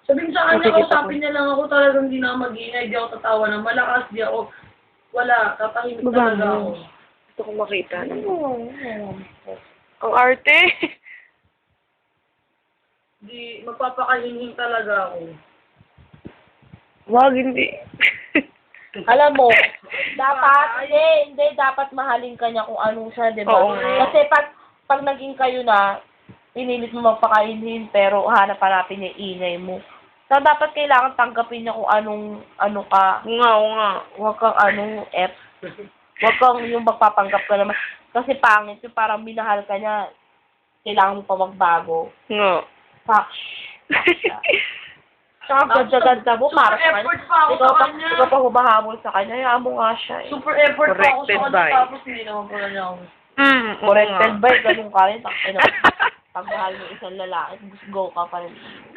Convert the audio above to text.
Sabihin sa kanya, Nakikita ko. kausapin niya lang ako, talagang hindi na ako mag-iingay, di ako tatawa ng malakas, di ako, wala, tatahimik Baba talaga mo. ako. Gusto kong makita. Ang arte. Di, magpapakahinhin talaga ako. Wag, hindi. Alam mo, dapat, hindi, dapat mahalin ka niya kung ano siya, di ba? Oo nga. Kasi pag naging kayo na, pinilit mo magpakainin, pero hanap-hanapin niya ingay mo. So, dapat kailangan tanggapin niya kung ano ka. Oo nga. Huwag kang F. Huwag kang yung magpapanggap ka naman. Kasi pangit yung parang minahal ka niya, kailangan mo pa magbago. Nga. Fuck. Tsaka ganda-ganda mo, Super para sa kanya. effort pa ako Ikaw sa pa, kanya. ikaw pa humahabol sa kanya, hayaan mo nga siya eh. Super effort pa ako sa Corrected kanya, by. tapos hindi naman pala niya ako. Corrected ba? Ganun ka rin. Pag mahal mo isang lalaki, go ka pa rin.